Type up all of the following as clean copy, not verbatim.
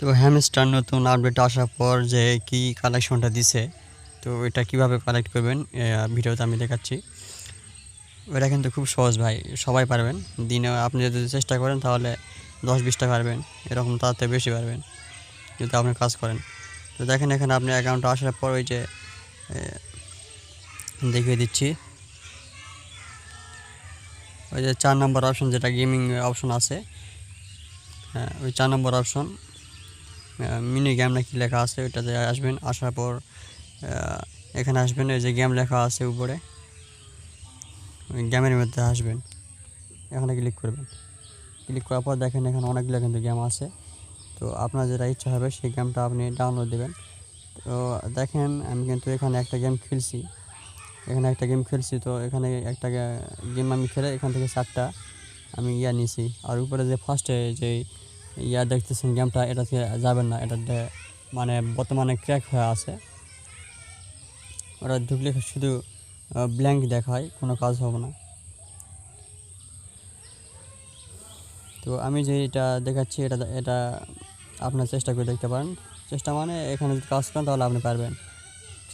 তো হ্যামস্টার নতুন আপডেট আসার পর যে কি কালেকশনটা দিছে, তো এটা কিভাবে কালেক্ট করবেন ভিডিওতে আমি দেখাচ্ছি। এটা কিন্তু খুব সহজ ভাই, সবাই পারবেন। দিনে আপনি যদি চেষ্টা করেন তাহলে 10-20টা পারবেন, এরকম তার থেকে বেশি পারবেন যদি আপনি কাজ করেন। তো দেখেন এখানে আপনি অ্যাকাউন্টে আসার পর ওই যে দেখিয়ে দিচ্ছি, ওই যে 4 নম্বর অপশন যেটা গেমিং অপশন আছে, হ্যাঁ ওই 4 নম্বর অপশন মিনি গেম নাকি লেখা আছে, ওইটাতে আসবেন। আসার পর এখানে আসবেন, এই যে গেম লেখা আছে উপরে, ওই গেমের মধ্যে আসবেন, এখানে ক্লিক করবেন। ক্লিক করার পর দেখেন এখানে অনেকগুলো কিন্তু গেম আছে। তো আপনার যেটা ইচ্ছা হবে সেই গেমটা আপনি ডাউনলোড দেবেন। তো দেখেন আমি কিন্তু এখানে একটা গেম খেলছি, তো এখানে একটা গেম আমি খেলে এখান থেকে 4টা আমি নিয়েছি। আর উপরে যে ফার্স্টে যে দেখতেছেন গেমটা, এটাতে যাবেন না, এটাতে মানে বর্তমানে ক্র্যাক হয়ে আছে। ওটা ঢুকলে শুধু ব্ল্যাঙ্ক দেখায়, কোনো কাজ হবে না। তো আমি যে এটা দেখাচ্ছি এটা এটা আপনার চেষ্টা করে দেখতে পারেন। চেষ্টা মানে এখানে যদি কাজ করেন তাহলে আপনি পারবেন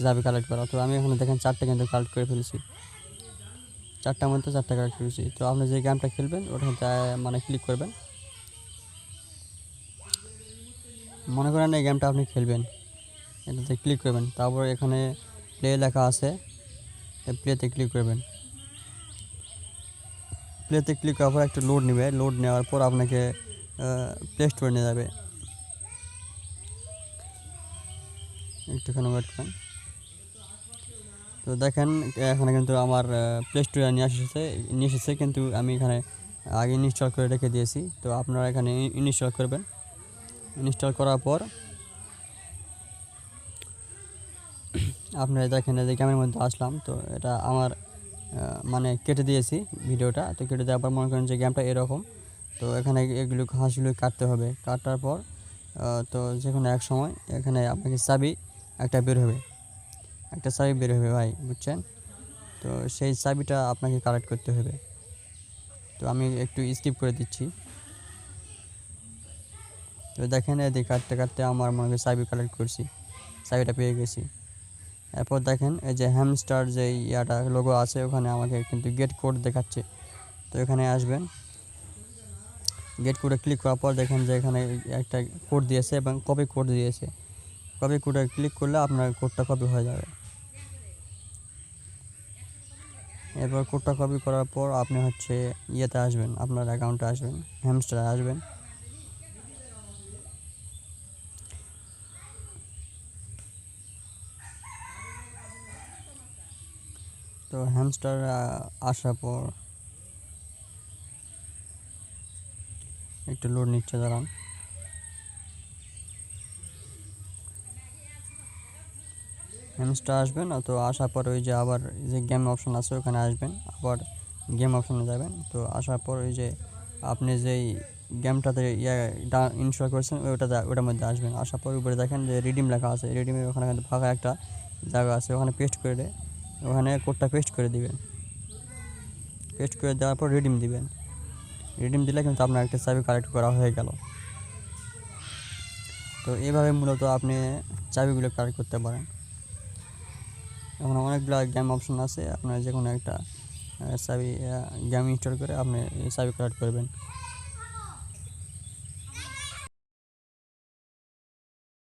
যাবে কালেক্ট করা। তো আমি এখানে দেখেন 4টা কিন্তু কালেক্ট করে ফেলেছি, 4টার মধ্যে 4টা কালেক্ট করেছি। তো আপনি যে গেমটা খেলবেন ওটাতে মানে ক্লিক করবেন। মনে করেন এই গেমটা আপনি খেলবেন, এটাতে ক্লিক করবেন। তারপর এখানে প্লে লেখা আছে, প্লেতে ক্লিক করবেন। প্লেতে ক্লিক করার পর একটু লোড নেবে, লোড নেওয়ার পর আপনাকে প্লে স্টোরে নিয়ে যাবে। একটুখানি ওয়েট করেন। তো দেখেন এখানে কিন্তু আমার প্লে স্টোরে নিয়ে এসেছে, কিন্তু আমি এখানে আগে ইনস্টল করে রেখে দিয়েছি। তো আপনারা এখানে ইনস্টল করবেন। ইনস্টল করার পর আপনারা দেখেন এই যে গেমের মধ্যে আসলাম। তো এটা আমার মানে কেটে দিয়েছি ভিডিওটা। তো কেটে দেওয়ার পর মনে করেন যে গেমটা এরকম। তো এখানে এগুলো ঘাসগুলো কাটতে হবে। কাটার পর তো যে কোনো এক সময় এখানে আপনাকে চাবি একটা বের হবে, ভাই, বুঝছেন? তো সেই চাবিটা আপনাকে কালেক্ট করতে হবে। তো আমি একটু স্কিপ করে দিচ্ছি। তো দেখেন এদিকে কাটতে কাটতে আমার মনে হয় চাবি কালেক্ট করছি, চাবিটা পেয়ে গেছি। এরপর দেখেন এই যে হ্যামস্টার যে লোগো আছে, ওখানে আমাকে কিন্তু গেট কোড দেখাচ্ছে। তো এখানে আসবেন, গেট কোডে ক্লিক করার পর দেখেন যে এখানে একটা কোড দিয়েছে এবং কপি কোড দিয়েছে। কপি কোডে ক্লিক করলে আপনার কোডটা কপি হয়ে যাবে। এরপর কোডটা কপি করার পর আপনি হচ্ছে ইয়েতে আসবেন, আপনার অ্যাকাউন্টে আসবেন, হ্যামস্টারে আসবেন। তো হ্যামস্টার আসার পর একটু লোড নিচ্ছে, দাঁড়ান। হ্যামস্টার আসবেন, তো আসার পর ওই যে আবার যে গেম অপশন আছে ওখানে আসবেন, আবার গেম অপশনে যাবেন। তো আসার পর ওই যে আপনি যেই গেমটাতে ইনস্টল করেছেন ওটার মধ্যে আসবেন। আসার পর উপরে দেখেন যে রিডিম লেখা আছে, রিডিমের ওখানে কিন্তু ফাঁকা একটা জায়গা আছে, ওখানে ওখানে কোডটা পেস্ট করে দিবেন। পেস্ট করে দেওয়ার পর রিডিম দিবেন। রিডিম দিলে কিন্তু আপনার একটা চাবি কালেক্ট করা হয়ে গেল। তো এইভাবে মূলত আপনি চাবিগুলো কালেক্ট করতে পারেন। এখন অনেকগুলো গেম অপশন আছে, আপনার যে কোনো একটা চাবি গেম ইনস্টল করে আপনি চাবি কালেক্ট করবেন।